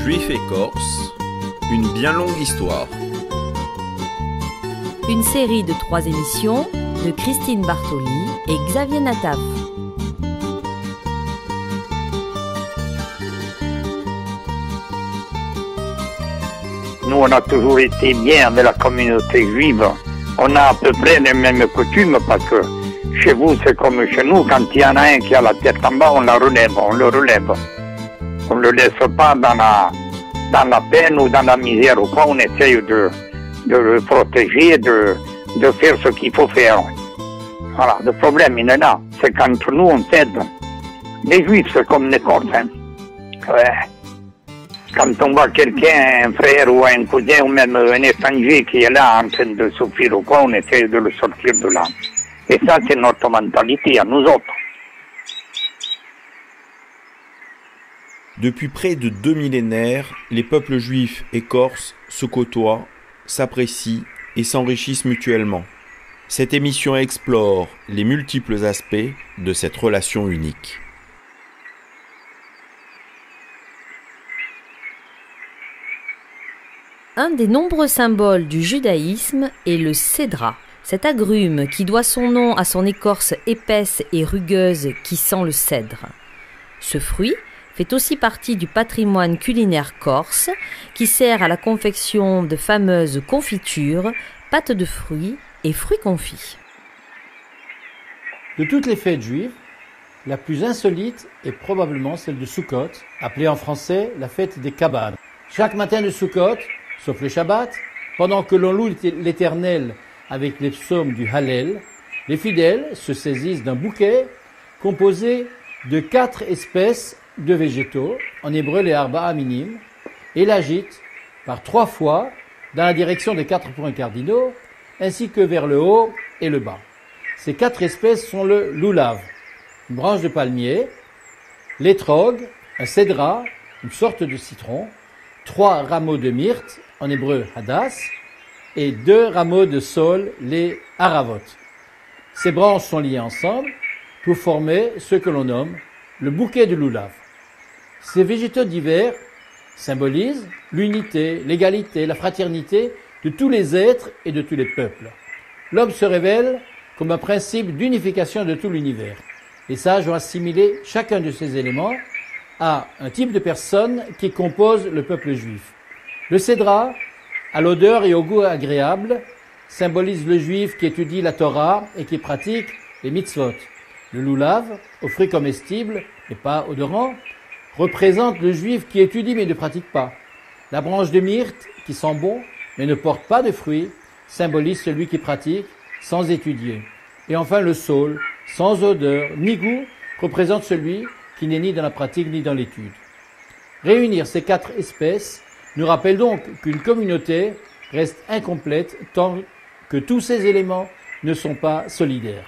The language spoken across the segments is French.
Juifs et Corses, une bien longue histoire. Une série de 3 émissions de Christine Bartoli et Xavier Nataf. Nous, on a toujours été bien avec la communauté juive. On a à peu près les mêmes coutumes parce que chez vous, c'est comme chez nous. Quand il y en a un qui a la tête en bas, on la relève, on le relève. On ne le laisse pas dans la peine ou dans la misère ou quoi. On essaye de le protéger, de faire ce qu'il faut faire. Voilà, le problème, il est là. C'est quand nous, on s'aide. Les juifs, c'est comme les Corses. Hein. Ouais. Quand on voit quelqu'un, un frère ou un cousin ou même un étranger qui est là en train de souffrir ou quoi, on essaie de le sortir de là. Et ça, c'est notre mentalité à nous autres. Depuis près de 2 millénaires, les peuples juifs et corses se côtoient, s'apprécient et s'enrichissent mutuellement. Cette émission explore les multiples aspects de cette relation unique. Un des nombreux symboles du judaïsme est le cédra, cet agrume qui doit son nom à son écorce épaisse et rugueuse qui sent le cèdre. Ce fruit fait aussi partie du patrimoine culinaire corse qui sert à la confection de fameuses confitures, pâtes de fruits et fruits confits. De toutes les fêtes juives, la plus insolite est probablement celle de Sukkot, appelée en français la fête des cabanes. Chaque matin de Sukkot, sauf le Shabbat, pendant que l'on loue l'Éternel avec les psaumes du Hallel, les fidèles se saisissent d'un bouquet composé de 4 espèces de végétaux, en hébreu les arba'a minim, et l'agitent par 3 fois dans la direction des 4 points cardinaux, ainsi que vers le haut et le bas. Ces 4 espèces sont le loulav, une branche de palmier, l'étrog, un cédra, une sorte de citron, 3 rameaux de myrte, en hébreu hadas, et 2 rameaux de saule, les haravot. Ces branches sont liées ensemble pour former ce que l'on nomme le bouquet de loulav. Ces végétaux divers symbolisent l'unité, l'égalité, la fraternité de tous les êtres et de tous les peuples. L'homme se révèle comme un principe d'unification de tout l'univers. Les sages ont assimilé chacun de ces éléments à un type de personne qui compose le peuple juif. Le cédra, à l'odeur et au goût agréable, symbolise le juif qui étudie la Torah et qui pratique les mitzvot. Le loulav, aux fruits comestibles et pas odorants, représente le juif qui étudie mais ne pratique pas. La branche de myrte, qui sent bon mais ne porte pas de fruits, symbolise celui qui pratique sans étudier. Et enfin le saule, sans odeur ni goût, représente celui qui n'est ni dans la pratique ni dans l'étude. Réunir ces 4 espèces nous rappelle donc qu'une communauté reste incomplète tant que tous ces éléments ne sont pas solidaires.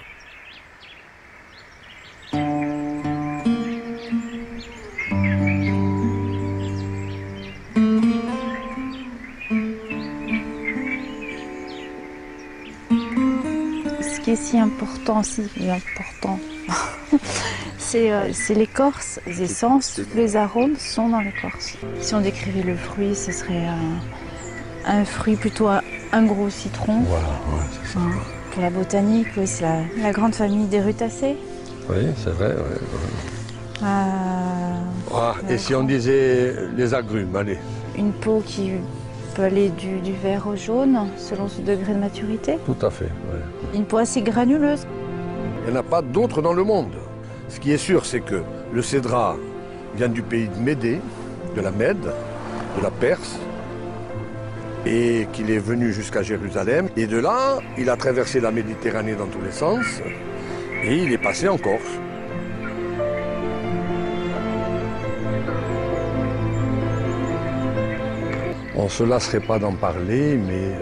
Ce qui est si important, c'est l'écorce, les essences, tous les arômes sont dans l'écorce. Si on décrivait le fruit, ce serait un fruit plutôt un gros citron. Voilà, ouais, c'est ça. Pour la botanique, oui, c'est la grande famille des rutacées. Oui, c'est vrai. Ouais. Et si on disait les agrumes, allez. Une peau qui peut aller du vert au jaune, selon ce degré de maturité. Tout à fait, ouais. Une peau assez granuleuse. Il n'y en a pas d'autres dans le monde. Ce qui est sûr, c'est que le cédra vient du pays de Médée, de la Mède, de la Perse, et qu'il est venu jusqu'à Jérusalem. Et de là, il a traversé la Méditerranée dans tous les sens, et il est passé en Corse. On ne se lasserait pas d'en parler, mais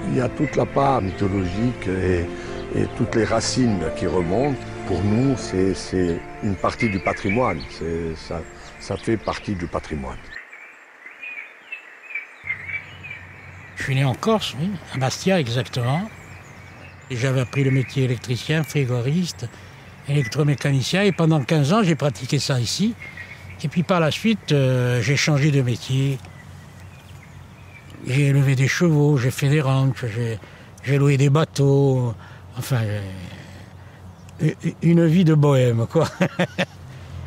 il y a toute la part mythologique et toutes les racines qui remontent. Pour nous, c'est une partie du patrimoine. Ça fait partie du patrimoine. Je suis né en Corse, oui, à Bastia exactement. J'avais appris le métier électricien, frigoriste, électromécanicien, et pendant 15 ans, j'ai pratiqué ça ici. Et puis par la suite, j'ai changé de métier. J'ai élevé des chevaux, j'ai fait des ranchs, j'ai loué des bateaux. Enfin, une vie de bohème, quoi.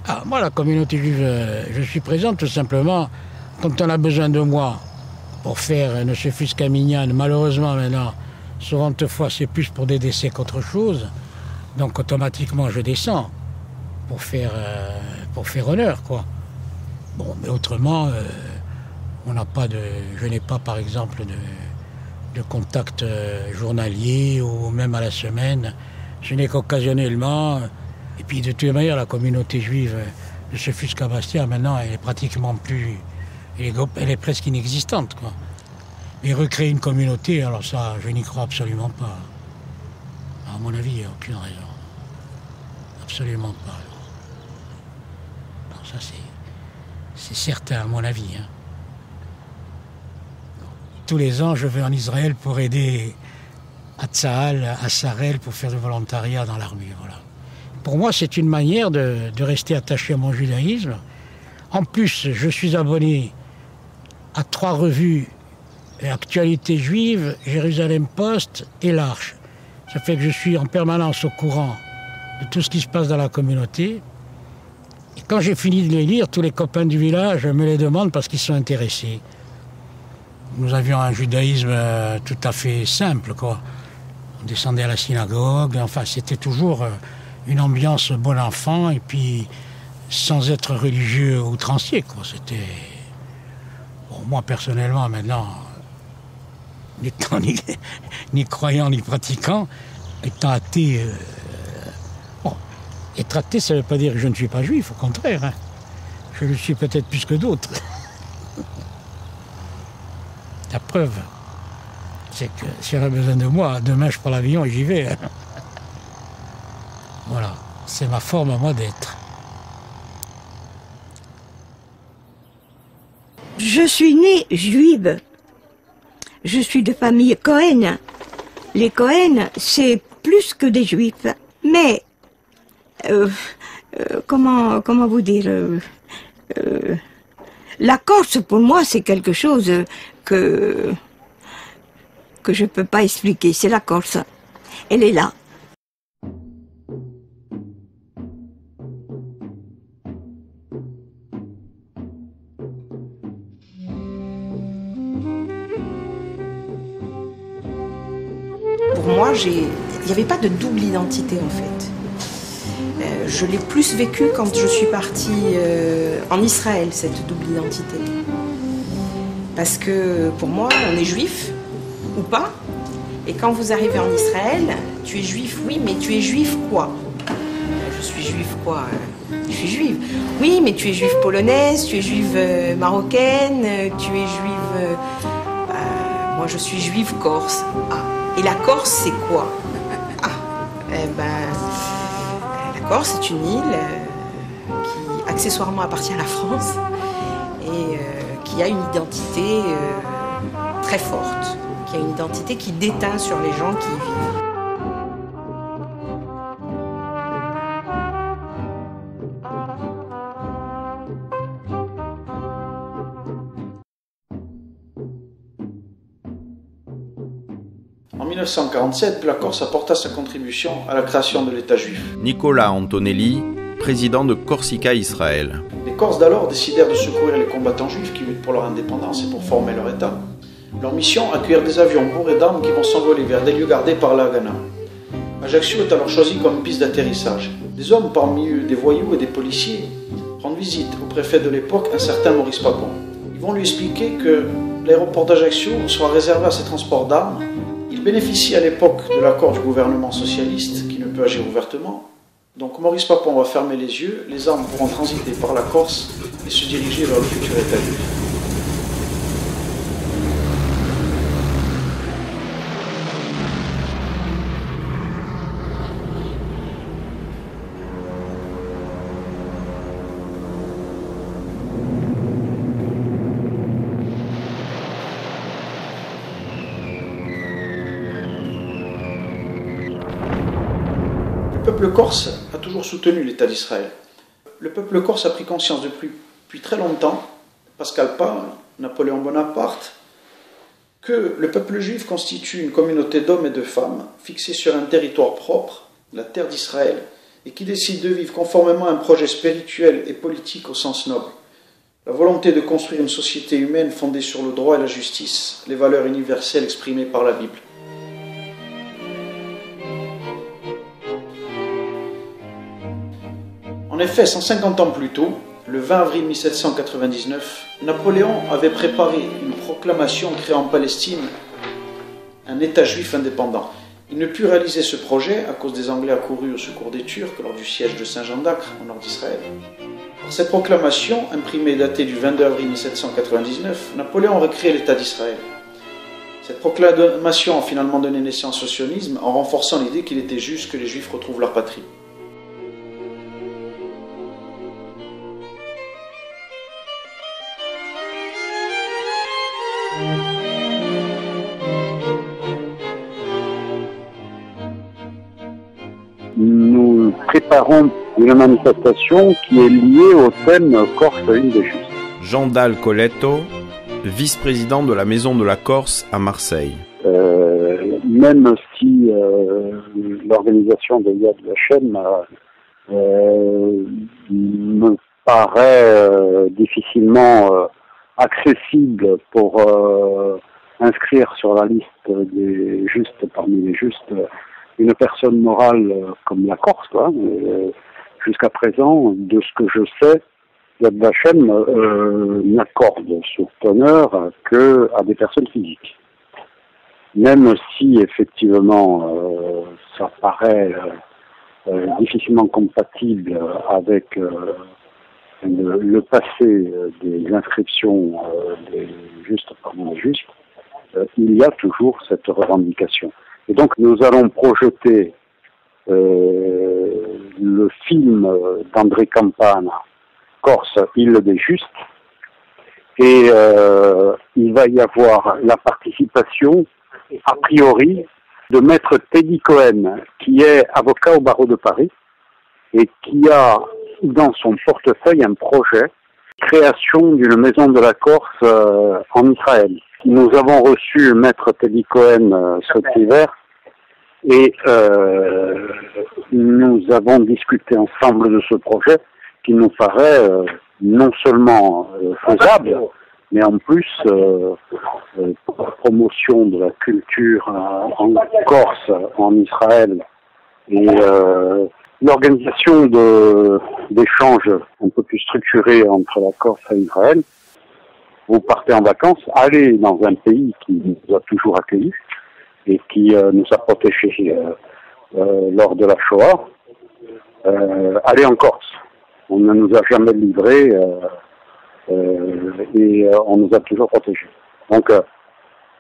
Ah, moi, la communauté juive, je suis présente tout simplement quand on a besoin de moi pour faire ne se fût-ce qu'un minyan. Malheureusement, maintenant, souvent, fois, c'est plus pour des décès qu'autre chose. Donc, automatiquement, je descends pour faire honneur, quoi. Bon, mais autrement, je n'ai pas, par exemple, de contact journalier ou même à la semaine. Je n'ai qu'occasionnellement. Et puis, de toute manière, la communauté juive ne se fût-ce qu'à Bastia, maintenant, elle est pratiquement plus... Elle est presque inexistante, quoi. Et recréer une communauté, alors ça, je n'y crois absolument pas. À mon avis, il n'y a aucune raison. Absolument pas. Non, ça, c'est certain, à mon avis. Hein. Tous les ans, je vais en Israël pour aider à Tzahal, à Sarel, pour faire du volontariat dans l'armée. Voilà. Pour moi, c'est une manière de rester attaché à mon judaïsme. En plus, je suis abonné à 3 revues Actualité juive, Jérusalem Post et l'Arche. Ça fait que je suis en permanence au courant de tout ce qui se passe dans la communauté. Et quand j'ai fini de les lire, tous les copains du village me les demandent parce qu'ils sont intéressés. Nous avions un judaïsme tout à fait simple, quoi. On descendait à la synagogue, enfin c'était toujours une ambiance bon enfant et puis sans être religieux outrancier, quoi. C'était... Bon, moi personnellement maintenant, n'étant ni croyant ni pratiquant, étant athée, bon, être athée ça ne veut pas dire que je ne suis pas juif, au contraire, hein. Je le suis peut-être plus que d'autres. La preuve, c'est que si on a besoin de moi, demain je prends l'avion et j'y vais. Hein. Voilà, c'est ma forme à moi d'être. Je suis née juive. Je suis de famille Cohen. Les Cohen, c'est plus que des juifs. Mais, comment vous dire, la Corse, pour moi, c'est quelque chose que je peux pas expliquer. C'est la Corse. Elle est là. Pour moi, il n'y avait pas de double identité en fait. Je l'ai plus vécu quand je suis partie en Israël, cette double identité. Parce que pour moi, on est juif ou pas. Et quand vous arrivez en Israël, tu es juif, oui, mais tu es juif quoi? Je suis juif quoi? Je suis juive. Oui, mais tu es juive polonaise, tu es juive marocaine, tu es juive... moi, je suis juive corse. Ah. Et la Corse, c'est quoi? Ah, la Corse, c'est une île qui accessoirement appartient à la France et qui a une identité très forte, qui a une identité qui déteint sur les gens qui y vivent. En 1947, la Corse apporta sa contribution à la création de l'État juif. Nicolas Antonelli, président de Corsica Israël. Les Corses d'alors décidèrent de secourir les combattants juifs qui luttent pour leur indépendance et pour former leur État. Leur mission, accueillir des avions bourrés d'armes qui vont s'envoler vers des lieux gardés par l'Haganah. Ajaccio est alors choisi comme piste d'atterrissage. Des hommes, parmi eux des voyous et des policiers, rendent visite au préfet de l'époque, un certain Maurice Papon. Ils vont lui expliquer que l'aéroport d'Ajaccio sera réservé à ces transports d'armes. Il bénéficie à l'époque de l'accord du gouvernement socialiste qui ne peut agir ouvertement. Donc Maurice Papon va fermer les yeux, les armes pourront transiter par la Corse et se diriger vers le futur État juif. Le peuple corse a toujours soutenu l'État d'Israël. le peuple corse a pris conscience depuis très longtemps, Pascal Pal, Napoléon Bonaparte, que le peuple juif constitue une communauté d'hommes et de femmes fixée sur un territoire propre, la terre d'Israël, et qui décide de vivre conformément à un projet spirituel et politique au sens noble. La volonté de construire une société humaine fondée sur le droit et la justice, les valeurs universelles exprimées par la Bible. En effet, 150 ans plus tôt, le 20 avril 1799, Napoléon avait préparé une proclamation créant en Palestine un État juif indépendant. Il ne put réaliser ce projet à cause des Anglais accourus au secours des Turcs lors du siège de Saint-Jean d'Acre, au nord d'Israël. Par cette proclamation, imprimée et datée du 22 avril 1799, Napoléon aurait créé l'État d'Israël. Cette proclamation a finalement donné naissance au sionisme en renforçant l'idée qu'il était juste que les Juifs retrouvent leur patrie. Nous préparons une manifestation qui est liée au thème Corse, île des Justes. Jean-Dal Coletto, vice-président de la Maison de la Corse à Marseille. Même si l'organisation de Yad Vashem me paraît difficilement accessible pour inscrire sur la liste des justes parmi les justes une personne morale comme la Corse, quoi. Jusqu'à présent, de ce que je sais, Yad Vashem n'accorde cet honneur qu'à des personnes physiques. Même si effectivement ça paraît difficilement compatible avec le passé des inscriptions des justes parmi les justes, il y a toujours cette revendication. Et donc nous allons projeter le film d'André Campana, Corse, île des Justes, et il va y avoir la participation, a priori, de maître Teddy Cohen, qui est avocat au barreau de Paris, et qui a dans son portefeuille un projet, création d'une maison de la Corse en Israël. Nous avons reçu maître Teddy Cohen cet hiver, et nous avons discuté ensemble de ce projet qui nous paraît non seulement faisable, mais en plus pour la promotion de la culture en Corse, en Israël, et l'organisation d'échanges un peu plus structurés entre la Corse et Israël. Vous partez en vacances, allez dans un pays qui nous a toujours accueillis et qui nous a protégés lors de la Shoah. Allez en Corse. On ne nous a jamais livrés et on nous a toujours protégés. Donc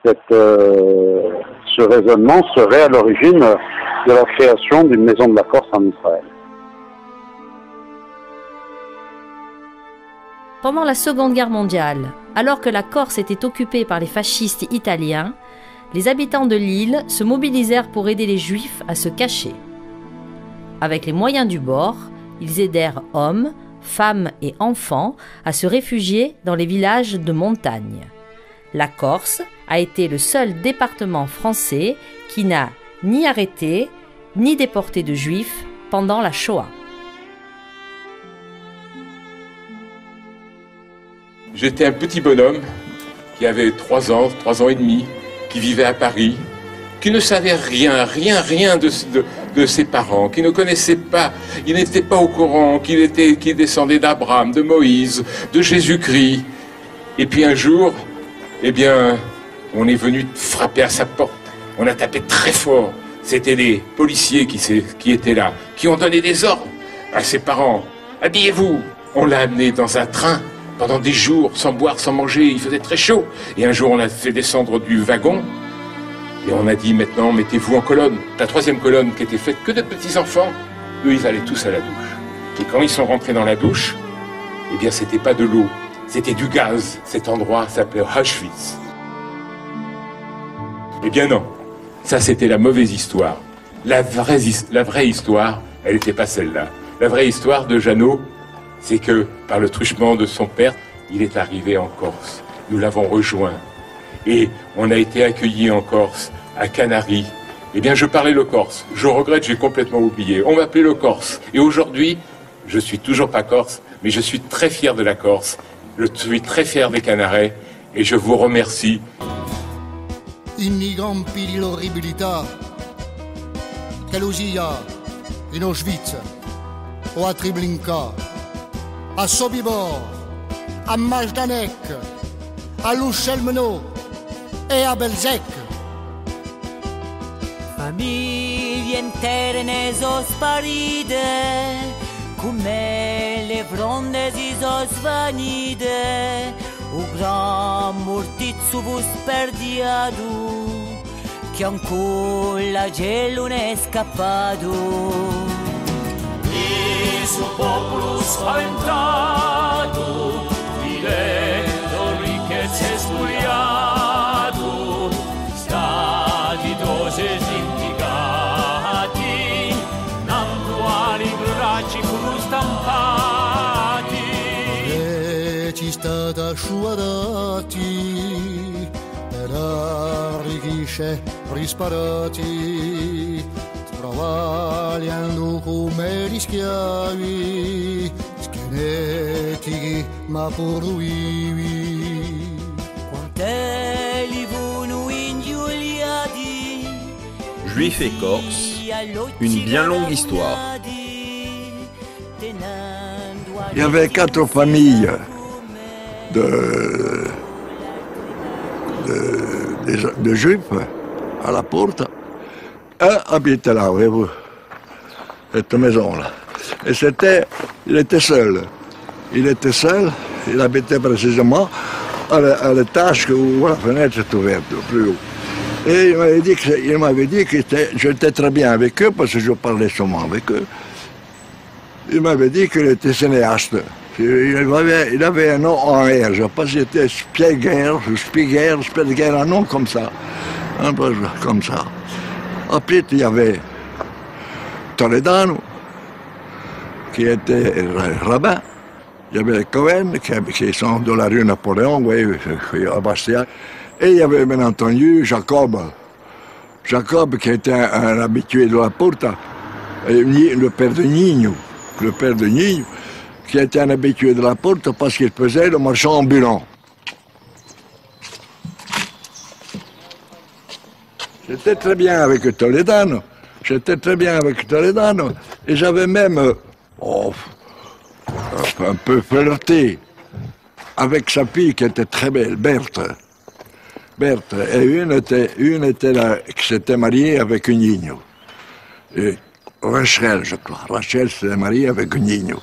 ce raisonnement serait à l'origine de la création d'une maison de la Corse en Israël. Pendant la Seconde Guerre mondiale, alors que la Corse était occupée par les fascistes italiens, les habitants de l'île se mobilisèrent pour aider les Juifs à se cacher. Avec les moyens du bord, ils aidèrent hommes, femmes et enfants à se réfugier dans les villages de montagne. La Corse a été le seul département français qui n'a ni arrêté ni déporté de Juifs pendant la Shoah. J'étais un petit bonhomme qui avait 3 ans et demi, qui vivait à Paris, qui ne savait rien de ses parents, qui ne connaissait pas, il n'était pas au courant qu'il descendait d'Abraham, de Moïse, de Jésus-Christ. Et puis un jour, eh bien, on est venu frapper à sa porte. On a tapé très fort. C'était les policiers qui étaient là, qui ont donné des ordres à ses parents. Habillez-vous. On l'a amené dans un train pendant des jours, sans boire, sans manger. Il faisait très chaud. Et un jour, on l'a fait descendre du wagon. Et on a dit, maintenant, mettez-vous en colonne. La 3e colonne qui était faite que de petits enfants, eux, ils allaient tous à la douche. Et quand ils sont rentrés dans la douche, eh bien, c'était pas de l'eau, c'était du gaz. Cet endroit s'appelait Auschwitz. Eh bien non, ça c'était la mauvaise histoire. La vraie histoire, elle n'était pas celle-là. La vraie histoire de Jeannot, c'est que par le truchement de son père, il est arrivé en Corse. Nous l'avons rejoint. Et on a été accueillis en Corse, à Canaries. Eh bien, je parlais le corse. Je regrette, j'ai complètement oublié. On m'appelait le Corse. Et aujourd'hui, je suis toujours pas corse, mais je suis très fier de la Corse. Je suis très fier des Canarais. Et je vous remercie. Innigrampi di l'orribilità che l'usia in Auschwitz o a Treblinka, a Sobibor, a Majdanek, a Luscelmeno e a Belzec. Famiglie intere ne so sparite, come le fronde si so svanite, un gran mortizzo fu sperdiato, che ancora cielo ne è scappato. Il suo popolo spaventato, diletto ricchezze spoliato, stati dose dimenticati, nantuali bracci furono stampati. E ci stata asciugati, e la righisce risparati, travagliando come gli schiavi, scheletri ma pur vivi. Quant'è li furono ingiuliati, Juifs et Corses, une bien longue histoire. Il y avait 4 familles de juifs à la porte. Un habitait là, voyez-vous, cette maison-là. Et il était seul. Il était seul, il habitait précisément à l'étage où la fenêtre est ouverte, plus haut. Et il m'avait dit que j'étais très bien avec eux, parce que je parlais souvent avec eux. Il m'avait dit qu'il était cinéaste. Il avait un nom en R, je ne sais pas si c'était Spieger, un nom comme ça. Un peu comme ça. Après, il y avait Toledano, qui était rabbin. Il y avait les Cohen, qui sont de la rue Napoléon, oui, à Bastia. Et il y avait bien entendu Jacob. Jacob, qui était un habitué de la Porta, le père de Nino. Le père de Nino, qui était un habitué de la Porta parce qu'il faisait le marchand ambulant. J'étais très bien avec Toledano. Et j'avais même un peu flirté avec sa fille qui était très belle, Berthe. Et une était là, qui s'était mariée avec un Nino. Et Rachel, je crois. Rachel s'est mariée avec un Nino.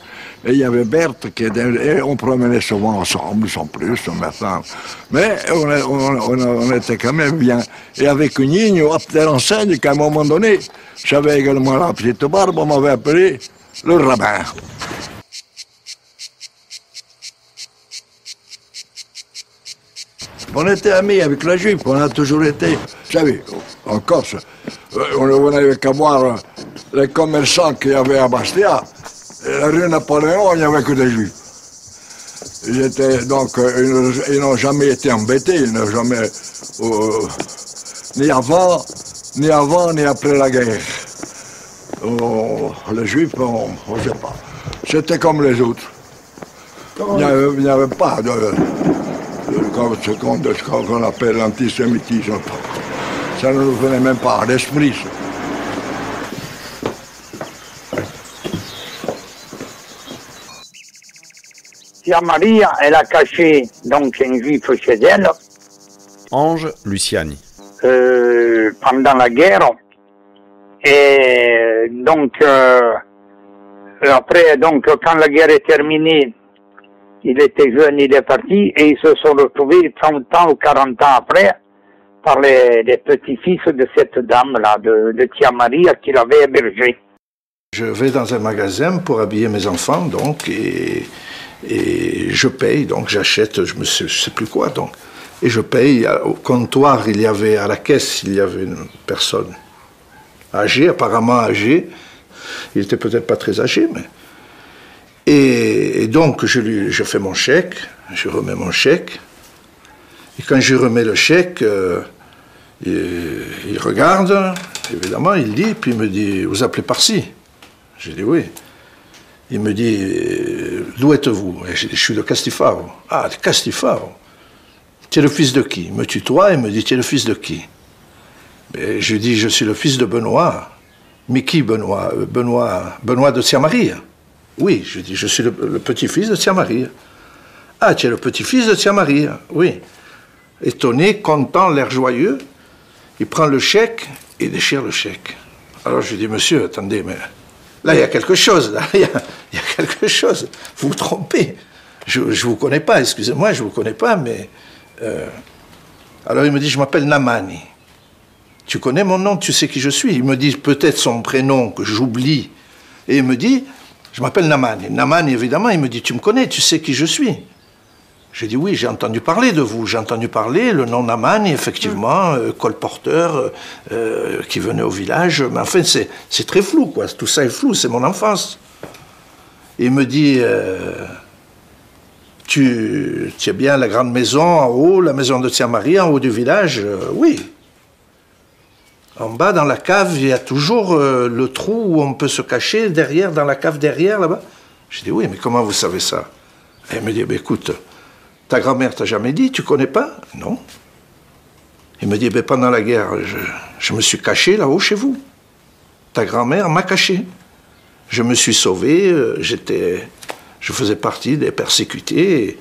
Et il y avait Berthe qui était... Et on promenait souvent ensemble, sans plus, maintenant. Mais on était quand même bien. Et avec un Nino, elle enseigne qu'à un moment donné, j'avais également la petite barbe, on m'avait appelé le rabbin. On était amis avec la Juive, on a toujours été. Vous savez, en Corse, on n'avait qu'à voir les commerçants qu'il y avait à Bastia. Et la rue Napoléon, il n'y avait que des Juifs. Ils n'ont jamais été embêtés, ils n'ont jamais... ni avant, ni après la guerre. Les Juifs, on ne sait pas. C'était comme les autres. Il n'y avait pas de... ce qu'on appelle l'antisémitisme. Ça ne nous venait même pas à l'esprit. Tia Maria, elle a caché donc un juif chez elle. Ange Luciani. Pendant la guerre. Et donc, après, donc, quand la guerre est terminée, il était jeune, il est parti, et ils se sont retrouvés 30 ans ou 40 ans après par les petits-fils de cette dame-là, de Tia Maria, qui l'avait hébergée. Je vais dans un magasin pour habiller mes enfants, donc, et je paye, donc j'achète, je ne sais plus quoi, donc. Et je paye, au comptoir, à la caisse, il y avait une personne âgée, apparemment âgée. Il était peut-être pas très âgé, mais... Et Et donc, je fais mon chèque, je remets mon chèque. Et quand je remets le chèque, il regarde, évidemment, il lit, puis il me dit, vous appelez par-ci? J'ai dit oui. Il me dit, d'où êtes-vous? Et j'ai dit, je suis de Castifaro. Ah, de Castifaro. Tu es le fils de qui? Il me tutoie, il me dit, tu es le fils de qui? Et je lui dis, je suis le fils de Benoît. Mais qui Benoît? Benoît de Tia Maria. Oui, je dis, je suis le petit-fils de Tia Maria. Ah, tu es le petit-fils de Tia Maria. Oui. Étonné, content, l'air joyeux, il prend le chèque et déchire le chèque. Alors je lui dis, monsieur, attendez, mais là, il y a quelque chose, là, il y a quelque chose. Vous vous trompez. Je ne vous connais pas, excusez-moi, je ne vous connais pas, mais... Alors il me dit, je m'appelle Namani. Tu connais mon nom, tu sais qui je suis? Il me dit peut-être son prénom que j'oublie. Et il me dit, je m'appelle Namani. Namani, évidemment, il me dit, tu me connais, tu sais qui je suis? J'ai dit oui, j'ai entendu parler de vous, j'ai entendu parler, le nom Namani, effectivement, colporteur qui venait au village, mais enfin c'est très flou, quoi, tout ça est flou, c'est mon enfance. Il me dit, tu es bien à la grande maison en haut, la maison de Tia Maria, en haut du village? Oui. En bas, dans la cave, il y a toujours le trou où on peut se cacher, derrière, dans la cave derrière, là-bas. J'ai dit oui, mais comment vous savez ça? Et il me dit, écoute, ta grand-mère t'a jamais dit, tu connais pas? Non. Il me dit, pendant la guerre, je me suis caché là-haut chez vous. Ta grand-mère m'a caché. Je me suis sauvé, je faisais partie des persécutés, et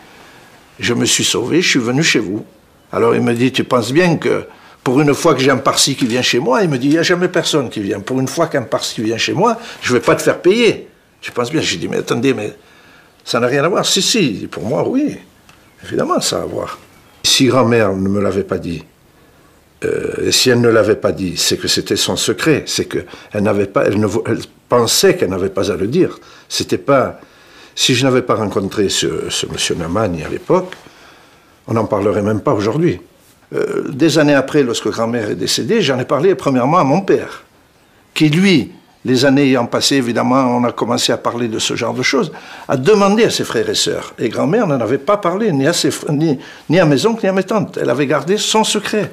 je me suis sauvé, je suis venu chez vous. Alors il me dit, tu penses bien que pour une fois que j'ai un Parsi qui vient chez moi, il me dit, il n'y a jamais personne qui vient. Pour une fois qu'un Parsi vient chez moi, je ne vais pas te faire payer. Tu penses bien? J'ai dit, mais attendez, mais ça n'a rien à voir. Si, pour moi, oui. Évidemment, ça a à voir. Si grand-mère ne me l'avait pas dit, et si elle ne l'avait pas dit, c'est que c'était son secret, c'est qu'elle n'avait pas, elle pensait qu'elle n'avait pas à le dire. C'était pas, si je n'avais pas rencontré ce monsieur Namani à l'époque, on n'en parlerait même pas aujourd'hui. Des années après, lorsque grand-mère est décédée, j'en ai parlé premièrement à mon père, qui lui, les années ayant passé, évidemment, on a commencé à parler de ce genre de choses, a demandé à ses frères et sœurs. Et grand-mère n'en avait pas parlé, ni à mes oncles, ni à mes tantes. Elle avait gardé son secret.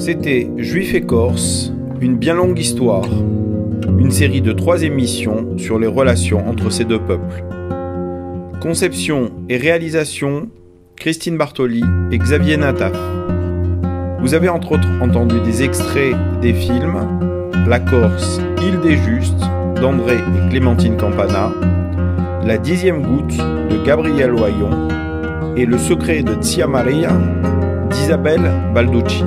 C'était Juifs et Corses, une bien longue histoire, une série de 3 émissions sur les relations entre ces deux peuples. Conception et réalisation, Christine Bartoli et Xavier Nataf. Vous avez entre autres entendu des extraits des films La Corse, Île des Justes, d'André et Clémentine Campana, La 10e goutte de Gabriel Oyon et Le secret de Tia Maria d'Isabelle Balducci.